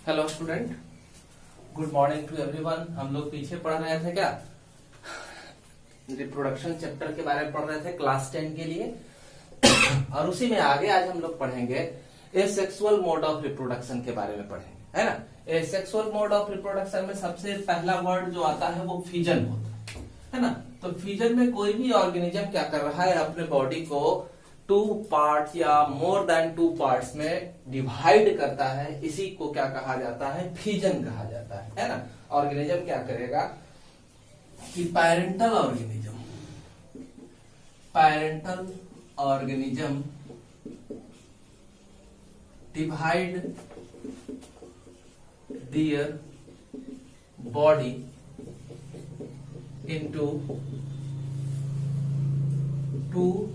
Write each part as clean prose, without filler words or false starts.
Hello student, good morning to everyone. हम लोग पीछे पढ़ रहे थे क्या, रिप्रोडक्शन चैप्टर के बारे में पढ़ रहे थे क्लास 10 के लिए। और उसी में आगे आज हम लोग पढ़ेंगे एसेक्सुअल मोड ऑफ रिप्रोडक्शन के बारे में पढ़ेंगे, है ना। एसेक्सुअल मोड ऑफ रिप्रोडक्शन में सबसे पहला वर्ड जो आता है वो फिजन होता है ना। तो फिजन में कोई भी ऑर्गेनिज्म क्या कर रहा है, अपने बॉडी को 2 पार्ट या मोर देन 2 पार्ट्स में डिवाइड करता है। इसी को क्या कहा जाता है, फिजन कहा जाता है ना। ऑर्गेनिज्म क्या करेगा कि parental organism divide their body into 2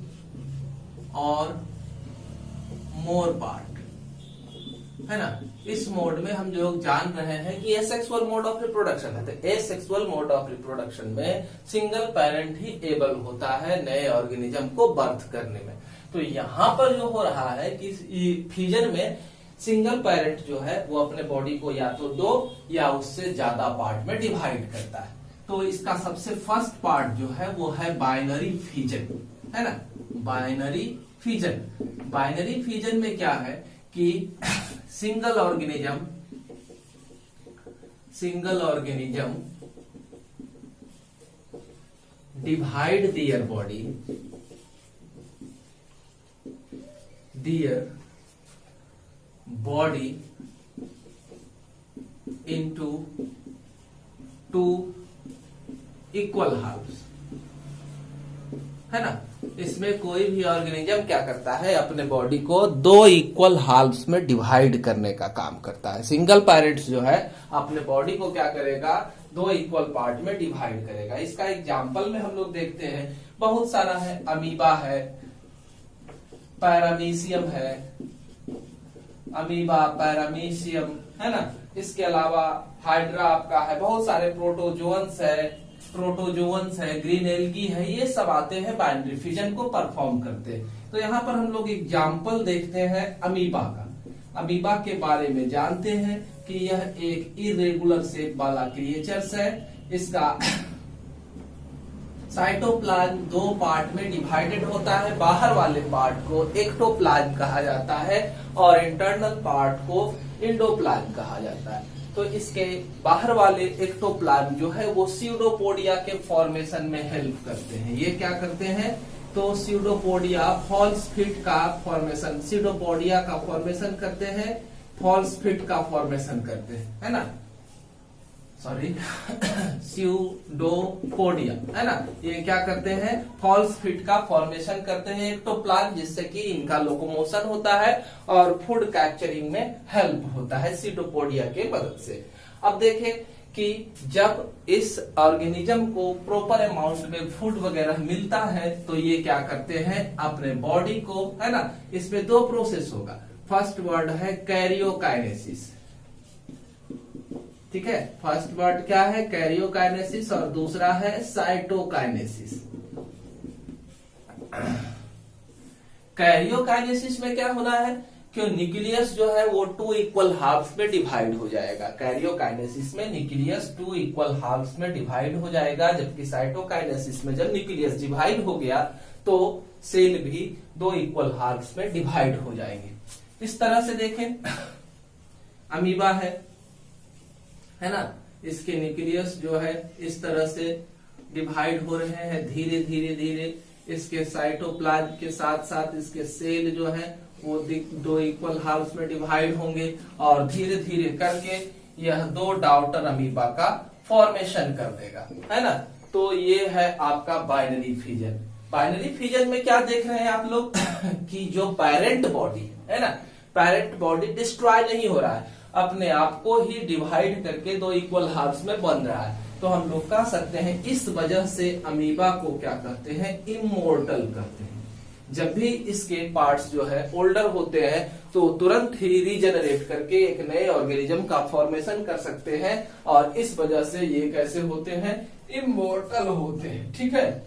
और मोर पार्ट, है ना। इस मोड में हम जो जान रहे हैं कि एसेक्सुअल मोड ऑफ रिप्रोडक्शन है। तो एसेक्सुअल मोड ऑफ रिप्रोडक्शन में सिंगल पेरेंट ही एबल होता है नए ऑर्गेनिज्म को बर्थ करने में। तो यहाँ पर जो हो रहा है कि फिजन में सिंगल पेरेंट जो है वो अपने बॉडी को या तो 2 या उससे ज्यादा पार्ट में डिवाइड करता है। तो इसका सबसे फर्स्ट पार्ट जो है वो है बाइनरी फिजन, है ना। बाइनरी फिजन में क्या है कि single organism divide their body into 2 equal halves, है ना। इसमें कोई भी ऑर्गेनिज्म क्या करता है, अपने बॉडी को 2 इक्वल हाल्व्स में डिवाइड करने का काम करता है। सिंगल पेरेंट्स जो है अपने बॉडी को क्या करेगा, 2 इक्वल पार्ट में डिवाइड करेगा। इसका एग्जांपल में हम लोग देखते हैं, बहुत सारा है। अमीबा है, पैरामीशियम है, अमीबा पैरामीशियम, है ना। इसके अलावा हाइड्रा आपका है, बहुत सारे प्रोटोजोअन्स है, ग्रीन एल्गी है, ये सब आते हैं बाइनरी फिजन को परफॉर्म करते हैं। तो यहाँ पर हम लोग एग्जाम्पल देखते हैं अमीबा का। अमीबा के बारे में जानते हैं कि यह एक इरेगुलर शेप वाला क्रिएचर्स है। इसका साइटोप्लाज्म 2 पार्ट में डिवाइडेड होता है। बाहर वाले पार्ट को एक्टोप्लाज्म कहा जाता है और इंटरनल पार्ट को इंडोप्लाज्म कहा जाता है। तो इसके बाहर वाले एक्टोप्लाज्म जो है वो स्यूडोपोडिया के फॉर्मेशन में हेल्प करते हैं। ये क्या करते हैं, तो स्यूडोपोडिया फॉल्स फिट का फॉर्मेशन, स्यूडोपोडिया का फॉर्मेशन करते हैं, फॉल्स फिट का फॉर्मेशन करते हैं, है ना। सॉरी स्यूडोपोडिया, है ना। ये क्या करते हैं, फॉल्स फिट का फॉर्मेशन करते हैं एक्टोप्लाज्म, जिससे कि इनका लोकोमोशन होता है और फूड कैप्चरिंग में हेल्प होता है स्यूडोपोडिया के मदद से। अब देखें कि जब इस ऑर्गेनिज्म को प्रॉपर अमाउंट में फूड वगैरह मिलता है तो ये क्या करते हैं, अपने बॉडी को, है ना। इसमें 2 प्रोसेस होगा। फर्स्ट वर्ड है कैरियोकाइनेसिस, ठीक है। फर्स्ट वर्ड क्या है, कैरियोकाइनेसिस, और दूसरा है साइटोकाइनेसिस। कैरियोकाइनेसिस में क्या होना है कि न्यूक्लियस जो है वो 2 इक्वल हाफ्स में डिवाइड हो जाएगा। कैरियोकाइनेसिस में न्यूक्लियस 2 इक्वल हाफ्स में डिवाइड हो जाएगा, जबकि साइटोकाइनेसिस में जब न्यूक्लियस डिवाइड हो गया तो सेल भी 2 इक्वल हाफ्स में डिवाइड हो जाएंगे। इस तरह से देखें, अमीबा है ना। इसके न्यूक्लियस जो है इस तरह से डिवाइड हो रहे हैं धीरे धीरे। इसके साइटोप्लाज्म के साथ साथ इसके सेल जो है वो 2 इक्वल हाफ्स में डिवाइड होंगे और धीरे धीरे करके यह 2 डॉटर अमीबा का फॉर्मेशन कर देगा, है ना। तो ये है आपका बाइनरी फिजन। बाइनरी फिजन में क्या देख रहे हैं आप लोग कि जो पेरेंट बॉडी है ना, पेरेंट बॉडी डिस्ट्रॉय नहीं हो रहा है, अपने आप को ही डिवाइड करके 2 इक्वल हाफ्स में बन रहा है। तो हम लोग कह सकते हैं इस वजह से अमीबा को क्या करते हैं, इमोर्टल करते हैं। जब भी इसके पार्ट्स जो है ओल्डर होते हैं तो तुरंत ही रीजनरेट करके एक नए ऑर्गेनिज्म का फॉर्मेशन कर सकते हैं और इस वजह से ये कैसे होते हैं, इमोर्टल होते हैं, ठीक है।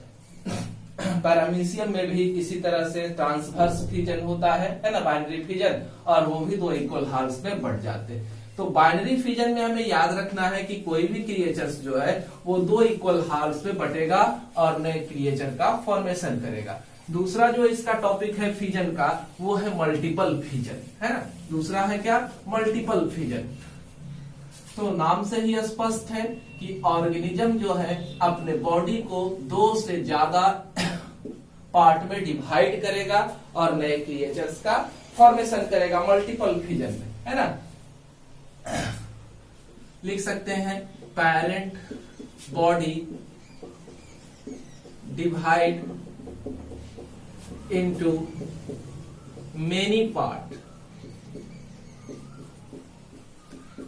पैरामीशियम में भी इसी तरह से ट्रांसवर्स फिजन होता है ना, बाइनरी फिजन, और वो भी 2 इक्वल हाल्स में बढ़ जाते हैं। तो बाइनरी फिजन में हमें याद रखना है कि कोई भी क्रिएचर्स जो है वो 2 इक्वल हाफ्स में बटेगा और नए क्रिएचर का फॉर्मेशन करेगा। दूसरा जो इसका टॉपिक है फिजन का वो है मल्टीपल फिजन, है ना। दूसरा है क्या, मल्टीपल फिजन। तो नाम से ही स्पष्ट है कि ऑर्गेनिज्म जो है अपने बॉडी को 2 से ज्यादा पार्ट में डिवाइड करेगा और नए क्रिएचर्स का फॉर्मेशन करेगा मल्टीपल फिजन में, है ना। लिख सकते हैं parent body divide into many part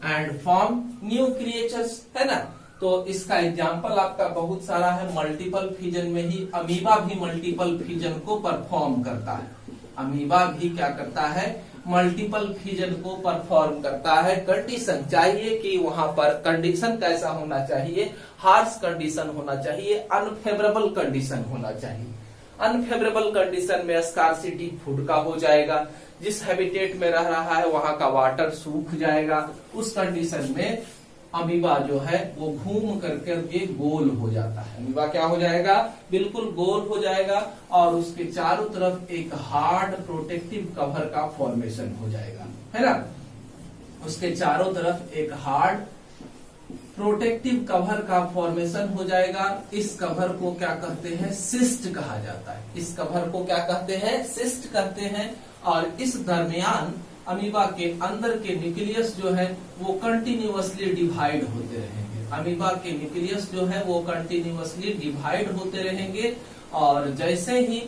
and form new creatures, है ना। तो इसका एग्जाम्पल आपका बहुत सारा है। मल्टीपल फिजन में ही अमीबा भी मल्टीपल फिजन को परफॉर्म करता है। अमीबा भी क्या करता है, मल्टीपल फिजन को परफॉर्म करता है। कंडीशन चाहिए कि वहां पर कंडीशन कैसा होना चाहिए, हार्श कंडीशन होना चाहिए, अनफेवरेबल कंडीशन होना चाहिए। अनफेवरेबल कंडीशन में स्कार्सिटी फूड का हो जाएगा, जिस हैबिटेट में रह रहा है वहां का वाटर सूख जाएगा। उस कंडीशन में अमीबा जो है वो घूम करके ये गोल हो जाता है। अमीबा क्या हो जाएगा, बिल्कुल गोल हो जाएगा और उसके चारों तरफ एक हार्ड प्रोटेक्टिव कवर का फॉर्मेशन हो जाएगा, है ना। उसके चारों तरफ एक हार्ड प्रोटेक्टिव कवर का फॉर्मेशन हो जाएगा। इस कवर को क्या कहते हैं, सिस्ट कहा जाता है। इस कवर को क्या कहते हैं, सिस्ट कहते हैं। और इस दरमियान अमीबा के अंदर के न्यूक्लियस जो है वो कंटिन्यूअसली डिवाइड होते रहेंगे। अमीबा के न्यूक्लियस जो है वो कंटिन्यूअसली डिवाइड होते रहेंगे और जैसे ही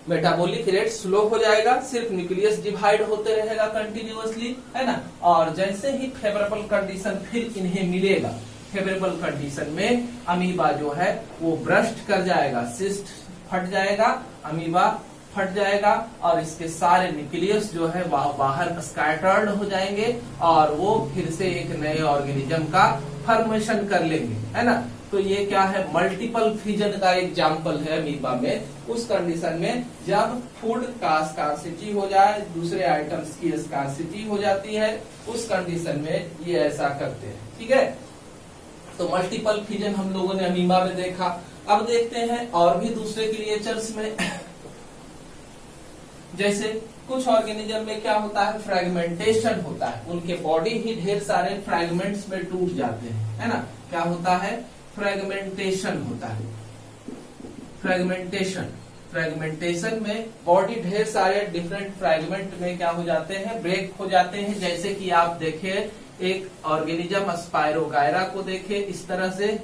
मेटाबॉलिक रेट स्लो हो जाएगा, सिर्फ न्यूक्लियस डिवाइड होते रहेगा कंटिन्यूअसली, है ना। और जैसे ही फेवरेबल कंडीशन फिर इन्हें मिलेगा, फेवरेबल कंडीशन में अमीबा जो है वो ब्रस्ट कर जाएगा, सिस्ट फट जाएगा, अमीबा फट जाएगा और इसके सारे न्यूक्लियस जो है वह बाहर स्कैटर्ड हो जाएंगे और वो फिर से एक नए ऑर्गेनिज्म का फॉर्मेशन कर लेंगे, है ना। तो ये क्या है, मल्टीपल फिजन का एग्जाम्पल है अमीबा में। उस कंडीशन में जब फूड का स्कार्सिटी हो जाए, दूसरे आइटम्स की स्कार्सिटी हो जाती है, उस कंडीशन में ये ऐसा करते हैं, ठीक है। तो मल्टीपल फिजन हम लोगों ने अमीबा में देखा। अब देखते हैं और भी दूसरे क्रिएचर्स में। जैसे कुछ ऑर्गेनिज्म में क्या होता है, फ्रेगमेंटेशन होता है। उनके बॉडी ही ढेर सारे फ्रेगमेंट्स में टूट जाते हैं, है ना। क्या होता है, फ्रेगमेंटेशन होता है। फ्रेगमेंटेशन में बॉडी ढेर सारे डिफरेंट फ्रेगमेंट में क्या हो जाते हैं, ब्रेक हो जाते हैं। जैसे कि आप देखिए एक ऑर्गेनिज्म स्पायरोगायरा को देखे इस तरह से,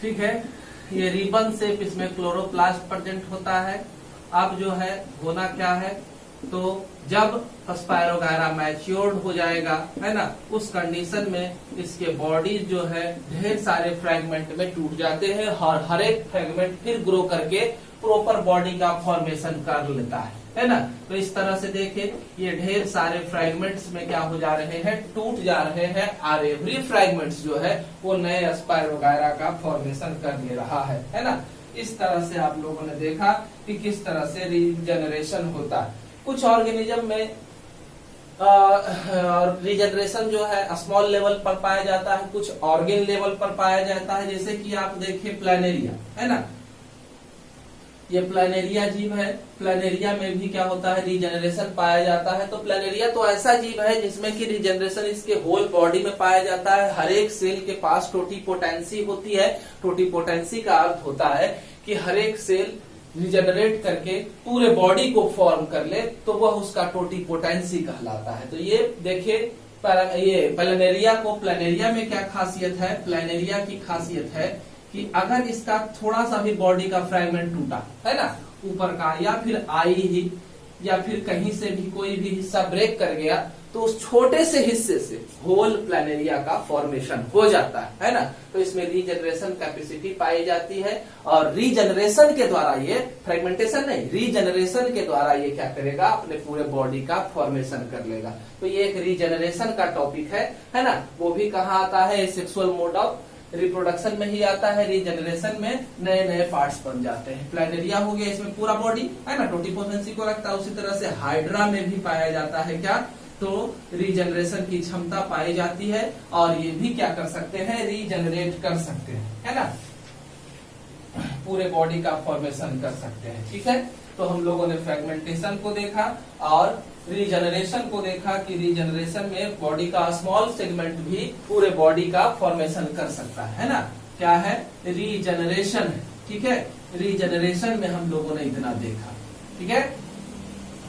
ठीक है। ये रिबन शेप, इसमें क्लोरोप्लास्ट प्रेजेंट होता है। अब जो है होना क्या है, तो जब स्पायरोगायरा मैच्योर्ड हो जाएगा, है ना, उस कंडीशन में इसके बॉडी जो है ढेर सारे फ्रेगमेंट में टूट जाते हैं और हर एक फ्रेगमेंट फिर ग्रो करके प्रॉपर बॉडी का फॉर्मेशन कर लेता है ना। तो इस तरह से देखिए ये ढेर सारे फ्रेगमेंट्स में क्या हो जा रहे हैं, टूट जा रहे हैं और एवरी फ्रेगमेंट्स जो है वो नए स्पायरोगायरा का फॉर्मेशन कर ले रहा है ना। इस तरह से आप लोगों ने देखा कि किस तरह से रीजनरेशन होता है। कुछ ऑर्गेनिज्म में रीजनरेशन जो है स्मॉल लेवल पर पाया जाता है, कुछ ऑर्गेन लेवल पर पाया जाता है। जैसे कि आप देखिए प्लानेरिया, है ना, ये प्लानेरिया जीव है। प्लानेरिया में भी क्या होता है, रीजनरेशन पाया जाता है। तो प्लानेरिया तो ऐसा जीव है जिसमें कि रीजनरेशन इसके होल बॉडी में पाया जाता है। हर एक सेल के पास टोटीपोटेंसी होती है। टोटीपोटेंसी का अर्थ होता है कि हर एक सेल रिजनरेट करके पूरे बॉडी को फॉर्म कर ले, तो वह उसका टोटीपोटेंसी कहलाता है। तो ये देखिए ये प्लानेरिया में क्या खासियत है, प्लानेरिया की खासियत है कि अगर इसका थोड़ा सा भी बॉडी का फ्रेगमेंट टूटा, है ना, ऊपर का, या फिर आई ही, या फिर कहीं से भी कोई भी हिस्सा ब्रेक कर गया तो उस छोटे से हिस्से से होल प्लानेरिया का फॉर्मेशन हो जाता है ना। तो इसमें रीजनरेशन कैपेसिटी पाई जाती है, और रीजनरेशन के द्वारा ये, फ्रेगमेंटेशन नहीं, रीजनरेशन के द्वारा ये क्या करेगा, अपने पूरे बॉडी का फॉर्मेशन कर लेगा। तो ये एक रीजनरेशन का टॉपिक है ना। वो भी कहाँ आता है, सेक्सुअल मोड ऑफ रिप्रोडक्शन में ही आता है। रीजनरेशन में नए नए पार्ट्स बन जाते हैं। प्लानेरिया हो गया, इसमें पूरा बॉडी है ना, टोटिपोटेंसी को रखता है। उसी तरह से हाइड्रा में भी पाया जाता है क्या, तो रीजनरेशन की क्षमता पाई जाती है, और ये भी क्या कर सकते हैं, रीजनरेट कर सकते हैं, है ना, पूरे बॉडी का फॉर्मेशन कर सकते हैं। ठीक है, तो हम लोगों ने फ्रेगमेंटेशन को देखा और रीजनरेशन को देखा कि रीजनरेशन में बॉडी का स्मॉल सेगमेंट भी पूरे बॉडी का फॉर्मेशन कर सकता है ना। क्या है, रीजनरेशन। ठीक है, रीजनरेशन में हम लोगों ने इतना देखा। ठीक है,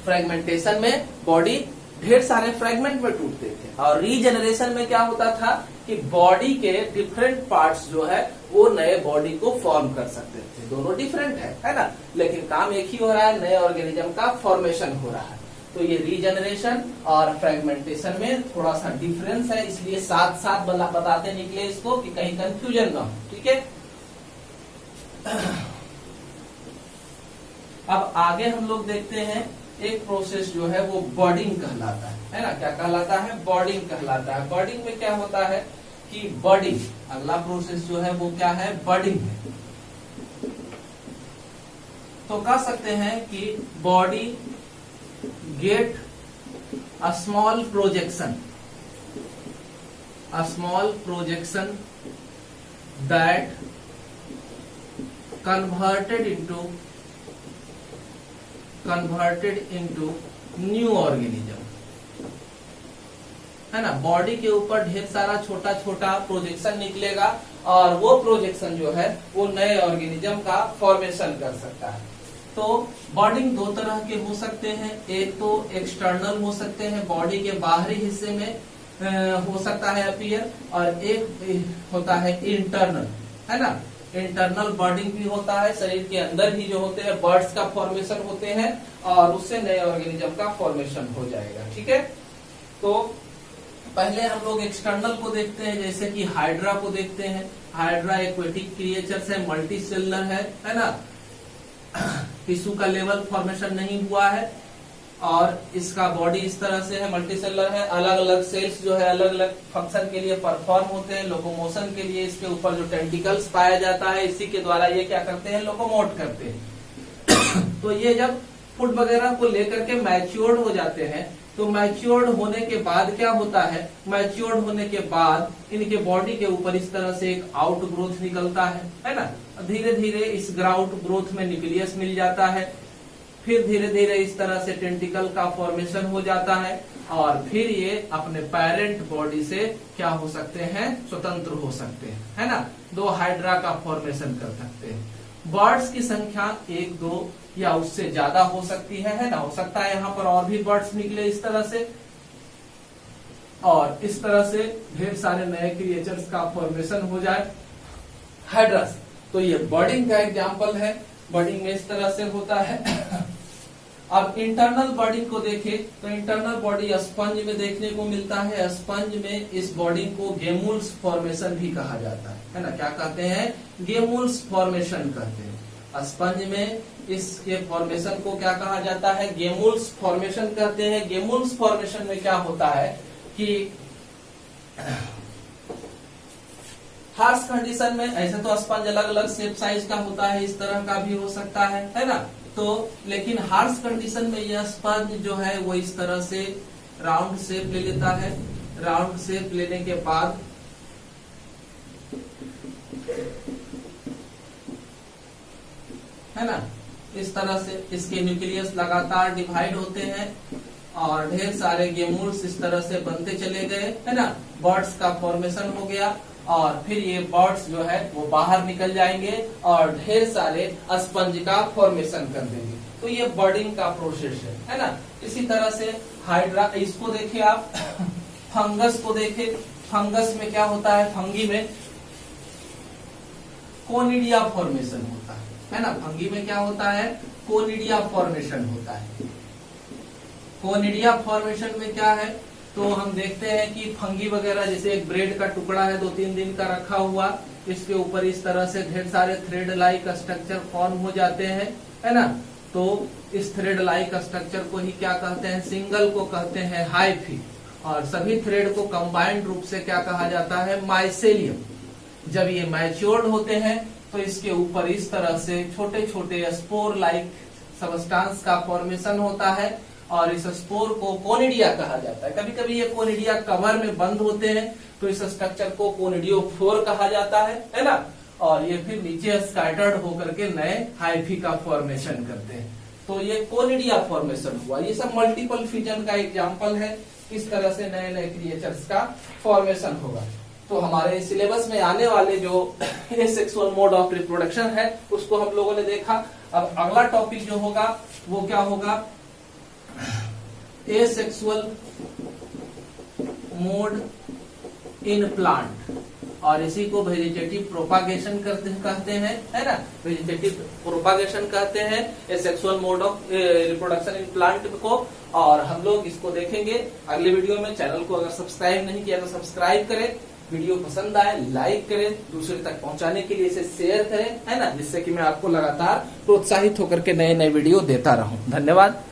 फ्रेगमेंटेशन में बॉडी ढेर सारे फ्रेगमेंट में टूटते थे, और रीजनरेशन में क्या होता था कि बॉडी के डिफरेंट पार्ट्स जो है वो नए बॉडी को फॉर्म कर सकते थे। दोनों डिफरेंट है ना, लेकिन काम एक ही हो रहा है, नए ऑर्गेनिज्म का फॉर्मेशन हो रहा है। तो ये रीजनरेशन और फ्रेगमेंटेशन में थोड़ा सा डिफरेंस है, इसलिए साथ साथ बताते निकले इसको कि कहीं कंफ्यूजन ना हो। ठीक है, अब आगे हम लोग देखते हैं एक प्रोसेस जो है वो बॉडिंग कहलाता है ना। क्या कहलाता है, बॉडिंग कहलाता है। बॉडिंग में क्या होता है कि बॉडिंग, अगला प्रोसेस जो है वो क्या है, बॉडिंग है। तो कह सकते हैं कि body get a small projection that converted into new organism, है ना। बॉडी के ऊपर ढेर सारा छोटा छोटा प्रोजेक्शन निकलेगा, और वो प्रोजेक्शन जो है वो नए ऑर्गेनिज्म का फॉर्मेशन कर सकता है। तो बॉडिंग दो तरह के हो सकते हैं, एक तो एक्सटर्नल हो सकते हैं, बॉडी के बाहरी हिस्से में हो सकता है अपीयर, और एक होता है इंटरनल, है ना। इंटरनल बॉडिंग भी होता है, शरीर के अंदर ही जो होते हैं बर्ड्स का फॉर्मेशन होते हैं, और उससे नए ऑर्गेनिज्म का फॉर्मेशन हो जाएगा। ठीक है, तो पहले हम लोग एक्सटर्नल को देखते हैं, जैसे कि हाइड्रा को देखते हैं। हाइड्रा एक्वेटिक क्रिएचर्स है, मल्टी सेलुलर है ना। टिश्यू का लेवल फॉर्मेशन नहीं हुआ है, और इसका बॉडी इस तरह से है, मल्टी सेलुलर है। अलग अलग सेल्स जो है अलग अलग फंक्शन के लिए परफॉर्म होते हैं। लोकोमोशन के लिए इसके ऊपर जो टेंटिकल्स पाया जाता है, इसी के द्वारा ये क्या करते हैं, लोकोमोट करते हैं। तो ये जब फूड वगैरह को लेकर के मैच्योर्ड हो जाते हैं, तो मैच्योर्ड होने के बाद क्या होता है, मैच्योर्ड होने के बाद इनके बॉडी के ऊपर इस तरह से एक आउट ग्रोथ निकलता है ना। धीरे धीरे इस आउट ग्रोथ में न्यूक्लियस मिल जाता है, फिर धीरे धीरे इस तरह से टेंटिकल का फॉर्मेशन हो जाता है, और फिर ये अपने पेरेंट बॉडी से क्या हो सकते हैं, स्वतंत्र हो सकते हैं, है ना। दो हाइड्रा का फॉर्मेशन कर सकते हैं। बर्ड्स की संख्या 1, 2 या उससे ज्यादा हो सकती है ना। हो सकता है यहाँ पर और भी बर्ड्स निकले इस तरह से, और इस तरह से ढेर सारे नए क्रिएचर्स का फॉर्मेशन हो जाए हाइड्रा से। तो ये बर्डिंग का एग्जाम्पल है। बर्डिंग में इस तरह से होता है। अब इंटरनल बॉडिंग को देखें तो इंटरनल बॉडी स्पंज में देखने को मिलता है। स्पंज में इस बॉडिंग को गेमुल्स फॉर्मेशन भी कहा जाता है ना। क्या कहते हैं, गेमुल्स फॉर्मेशन कहते हैं। स्पंज में इसके फॉर्मेशन को क्या कहा जाता है, गेमुल्स फॉर्मेशन कहते हैं। गेमुल्स फॉर्मेशन में क्या होता है कि हार्श कंडीशन में, ऐसे तो स्पंज अलग अलग शेप साइज का होता है, इस तरह का भी हो सकता है ना। तो लेकिन हार्श कंडीशन में यह स्पंज जो है वो इस तरह से राउंड शेप ले लेता है। राउंड शेप लेने के बाद है ना, इस तरह से इसके न्यूक्लियस लगातार डिवाइड होते हैं, और ढेर सारे गेमुल्स इस तरह से बनते चले गए, है ना। बर्ड्स का फॉर्मेशन हो गया, और फिर ये बर्ड्स जो है वो बाहर निकल जाएंगे और ढेर सारे स्पंज का फॉर्मेशन कर देंगे। तो ये बर्डिंग का प्रोसेस है ना। इसी तरह से हाइड्रा, इसको देखिए आप, फंगस को देखें। फंगस में क्या होता है, फंगी में कोनिडिया फॉर्मेशन होता है है ना। फंगी में क्या होता है, कोनिडिया फॉर्मेशन होता है। कोनिडिया फॉर्मेशन में क्या है, तो हम देखते हैं कि फंगी वगैरह, जैसे एक ब्रेड का टुकड़ा है 2-3 दिन का रखा हुआ, इसके ऊपर इस तरह से ढेर सारे थ्रेड लाइक स्ट्रक्चर फॉर्म हो जाते हैं, है ना। तो इस थ्रेड लाइक स्ट्रक्चर को ही क्या कहते हैं, सिंगल को कहते हैं हाइफी, और सभी थ्रेड को कंबाइंड रूप से क्या कहा जाता है, माइसेलियम। जब ये मैच्योर्ड होते हैं तो इसके ऊपर इस तरह से छोटे छोटे स्पोर लाइक सबस्टांस का फॉर्मेशन होता है, और इस स्पोर को कोनिडिया कहा जाता है। कभी कभी ये कोनिडिया कवर में बंद होते हैं, तो इस स्ट्रक्चर को कोनिडियोफोर कहा जाता है ना। और ये फिर नीचे स्कैटर्ड होकर के नए हाइफी का फॉर्मेशन करते हैं, तो ये कोनिडिया फॉर्मेशन हुआ। ये सब मल्टीपल फ्यूजन का एग्जाम्पल है, किस तरह से नए नए क्रिएचर्स का फॉर्मेशन होगा। तो हमारे सिलेबस में आने वाले जो एसेक्सुअल मोड ऑफ रिप्रोडक्शन है उसको हम लोगों ने देखा। अब अगला टॉपिक जो होगा वो क्या होगा, एसेक्सुअल मोड इन प्लांट, और इसी को वेजिटेटिव प्रोपागेशन कहते हैं, है ना। वेजिटेटिव प्रोपागेशन कहते हैं asexual mode of reproduction in plant को, और हम लोग इसको देखेंगे अगले वीडियो में। चैनल को अगर सब्सक्राइब नहीं किया तो सब्सक्राइब करें, वीडियो पसंद आए लाइक करें, दूसरे तक पहुंचाने के लिए इसे शेयर करें, है ना, जिससे कि मैं आपको लगातार प्रोत्साहित होकर के नए नए वीडियो देता रहूं। धन्यवाद।